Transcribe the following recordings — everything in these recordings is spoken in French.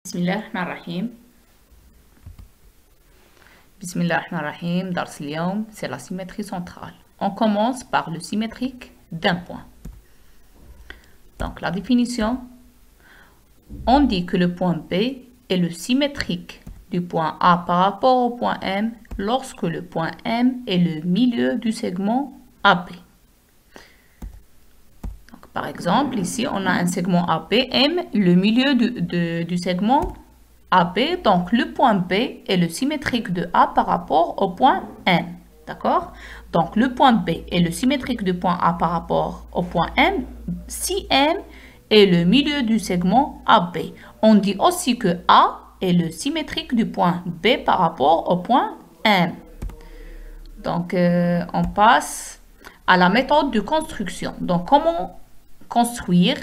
Bismillahirrahmanirrahim. Bismillahirrahmanirrahim. Dars al-yawm, c'est la symétrie centrale. On commence par le symétrique d'un point. Donc la définition, on dit que le point B est le symétrique du point A par rapport au point M lorsque le point M est le milieu du segment AB. Donc, par exemple, ici on a un segment AB, M, le milieu du segment AB, donc le point B est le symétrique de A par rapport au point M. D'accord? Donc le point B est le symétrique du point A par rapport au point M si M est le milieu du segment AB. On dit aussi que A est le symétrique du point B par rapport au point M. Donc on passe à la méthode de construction. Donc comment construire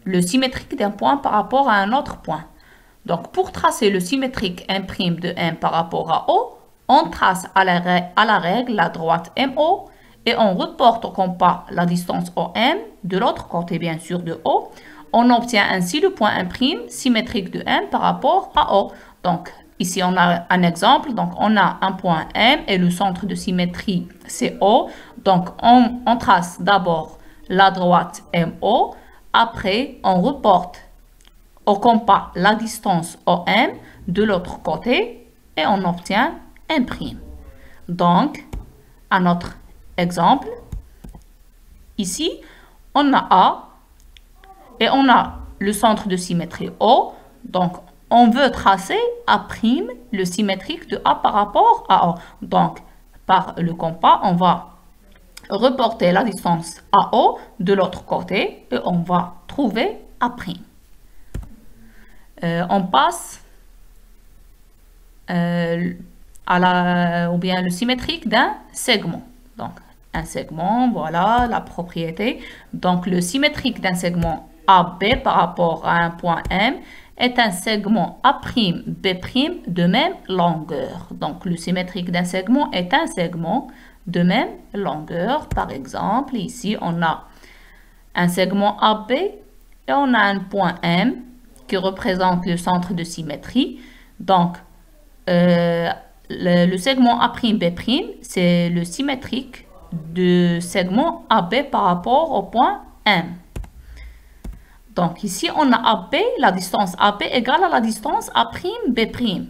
le symétrique d'un point par rapport à un autre point? Donc, pour tracer le symétrique M' de M par rapport à O, on trace à la règle la droite MO et on reporte au compas la distance OM de l'autre côté, bien sûr, de O. On obtient ainsi le point M' symétrique de M par rapport à O. Donc, ici, on a un exemple. Donc, on a un point M et le centre de symétrie, c'est O. Donc, on trace d'abord la droite MO. Après, on reporte au compas la distance OM de l'autre côté et on obtient M'. Donc, à notre exemple, ici, on a A et on a le centre de symétrie O. Donc, on veut tracer A', le symétrique de A par rapport à O. Donc, par le compas, on va reporter la distance AO de l'autre côté et on va trouver A'. On passe ou bien le symétrique d'un segment. Donc, un segment, voilà la propriété. Donc, le symétrique d'un segment AB par rapport à un point M est un segment A'B' de même longueur. Donc, le symétrique d'un segment est un segment de même longueur. Par exemple, ici, on a un segment AB et on a un point M qui représente le centre de symétrie. Donc, le segment A'B', c'est le symétrique du segment AB par rapport au point M. Donc, ici, on a AB, la distance AB égale à la distance A'B'.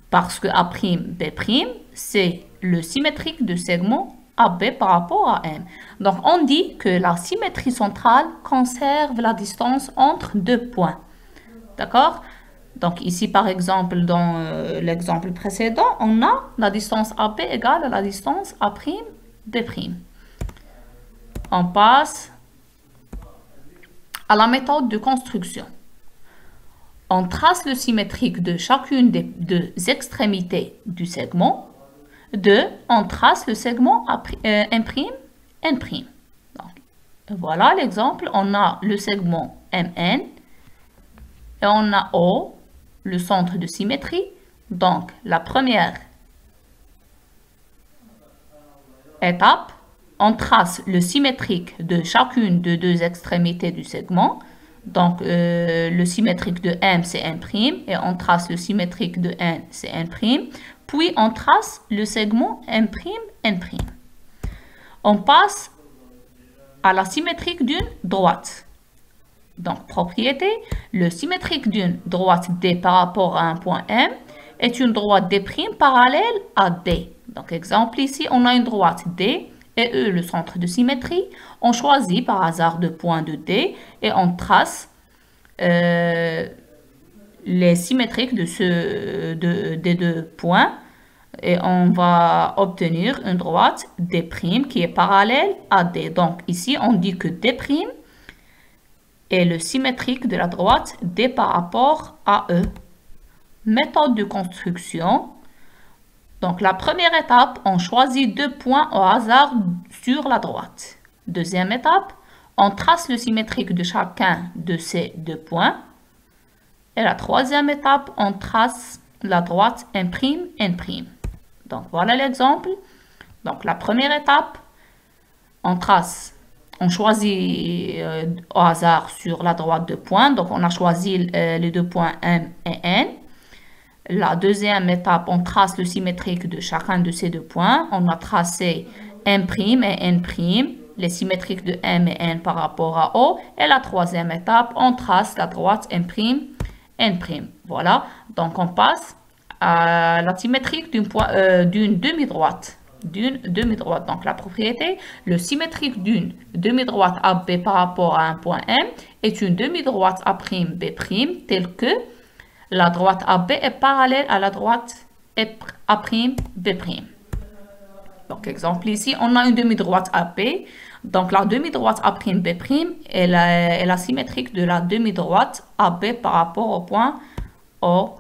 Parce que A'B', c'est le symétrique du segment AB par rapport à M. Donc, on dit que la symétrie centrale conserve la distance entre deux points. D'accord? Donc, ici, par exemple, dans l'exemple précédent, on a la distance AB égale à la distance A'B'. On passe à la méthode de construction. On trace le symétrique de chacune des deux extrémités du segment. 2. On trace le segment M', N'. Donc, voilà l'exemple. On a le segment MN et on a O, le centre de symétrie. Donc, la première étape, on trace le symétrique de chacune des deux extrémités du segment. Donc, le symétrique de M, c'est N', et on trace le symétrique de N, c'est N'. Puis, on trace le segment M', N'. On passe à la symétrique d'une droite. Donc, propriété, le symétrique d'une droite D par rapport à un point M est une droite D' parallèle à D. Donc, exemple ici, on a une droite D et E, le centre de symétrie. On choisit par hasard deux points de D et on trace les symétriques des deux points. Et on va obtenir une droite D' qui est parallèle à D. Donc, ici, on dit que D' est le symétrique de la droite D par rapport à E. Méthode de construction. Donc, la première étape, on choisit deux points au hasard sur la droite. Deuxième étape, on trace le symétrique de chacun de ces deux points. Et la troisième étape, on trace la droite M', N'. Donc, voilà l'exemple. Donc, la première étape, on trace on choisit au hasard sur la droite deux points. Donc, on a choisi les deux points M et N. La deuxième étape, on trace le symétrique de chacun de ces deux points. On a tracé M' et N', les symétriques de M et N par rapport à O. Et la troisième étape, on trace la droite M', N'. Voilà, donc on passe à la symétrique d'une demi-droite. Donc la propriété, le symétrique d'une demi-droite AB par rapport à un point M est une demi-droite A'B', telle que la droite AB est parallèle à la droite A'B'. Donc exemple ici, on a une demi-droite AB. Donc la demi-droite A'B' est la symétrique de la demi-droite AB par rapport au point O.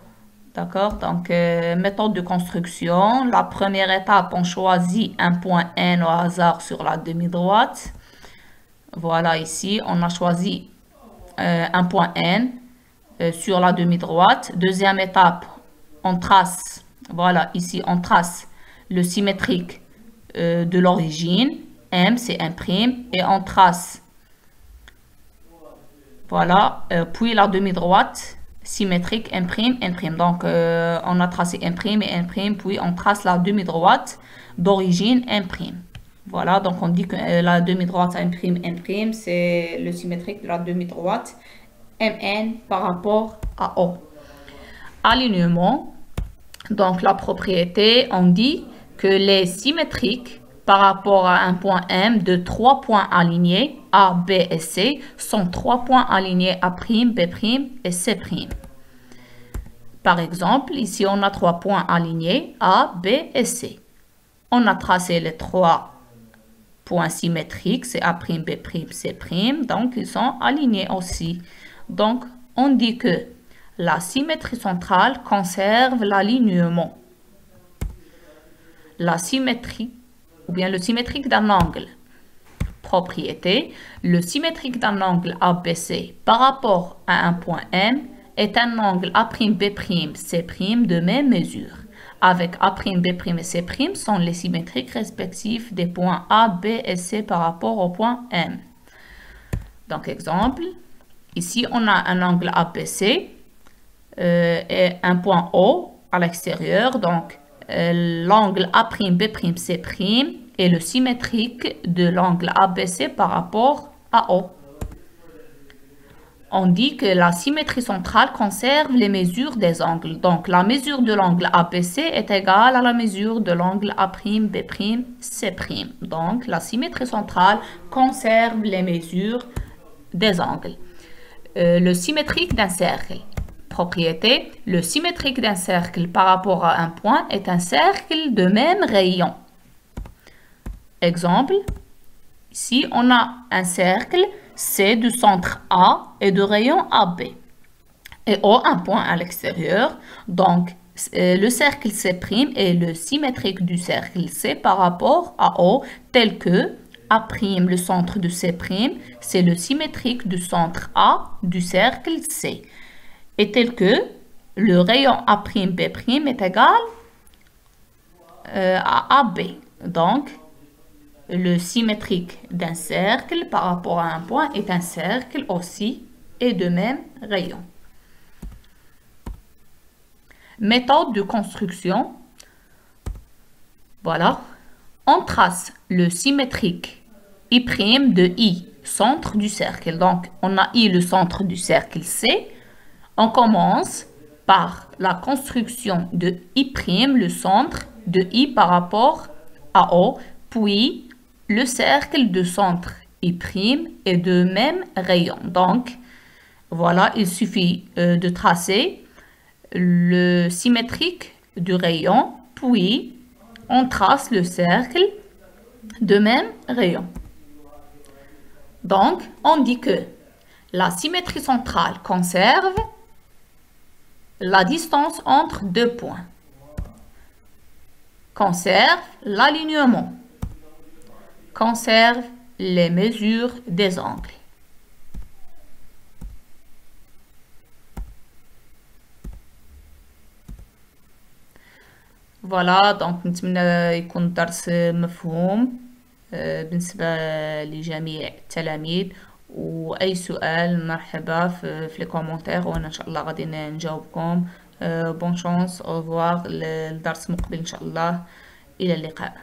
D'accord, donc méthode de construction. La première étape, on choisit un point N au hasard sur la demi-droite. Voilà, ici, on a choisi un point N sur la demi-droite. Deuxième étape, on trace, voilà, ici, on trace le symétrique de l'origine. M, c'est M', et on trace, voilà, puis la demi-droite symétrique M', N'. Donc, on a tracé M' et N', puis on trace la demi-droite d'origine M'. Voilà, donc on dit que la demi-droite M', N', c'est le symétrique de la demi-droite Mn par rapport à O. Alignement. Donc, la propriété, on dit que les symétriques par rapport à un point M de 3 points alignés, A, B et C, sont 3 points alignés A', B' et C'. Par exemple, ici, on a 3 points alignés A, B et C. On a tracé les 3 points symétriques, c'est A', B', C', donc ils sont alignés aussi. Donc, on dit que la symétrie centrale conserve l'alignement. La symétrie, ou bien le symétrique d'un angle. Propriété, le symétrique d'un angle ABC par rapport à un point M est un angle A'B', C' de même mesure. Avec A'B', et C' sont les symétriques respectifs des points A, B et C par rapport au point M. Donc, exemple, ici on a un angle ABC et un point O à l'extérieur. Donc, l'angle A'B', C' est le symétrique de l'angle ABC par rapport à O. On dit que la symétrie centrale conserve les mesures des angles. Donc, la mesure de l'angle ABC est égale à la mesure de l'angle A'B', C'. Donc, la symétrie centrale conserve les mesures des angles. Le symétrique d'un cercle. Propriété, le symétrique d'un cercle par rapport à un point est un cercle de même rayon. Exemple, ici on a un cercle C du centre A et de rayon AB. Et O, un point à l'extérieur. Donc, le cercle C' est le symétrique du cercle C par rapport à O, tel que A', le centre de C', c'est le symétrique du centre A du cercle C. Et tel que le rayon A'B' est égal à AB. Donc, le symétrique d'un cercle par rapport à un point est un cercle aussi et de même rayon. Méthode de construction. Voilà. On trace le symétrique I' de I, centre du cercle. Donc, on a I, le centre du cercle C. On commence par la construction de I', le centre de I par rapport à O, puis le cercle de centre I' est de même rayon. Donc, voilà, il suffit de tracer le symétrique du rayon, puis on trace le cercle de même rayon. Donc, on dit que la symétrie centrale conserve la distance entre deux points, conserve l'alignement, conserve les mesures des angles. Voilà, donc نتمنى يكون الدرس مفهوم. بالنسبة لجميع التلاميذ. وأي سؤال مرحبا في لي كومونتير، وأنا إن شاء الله غادي نجاوبكم. بون شانس، أو ريفوار، الدرس مقبل إن شاء الله. إلى اللقاء.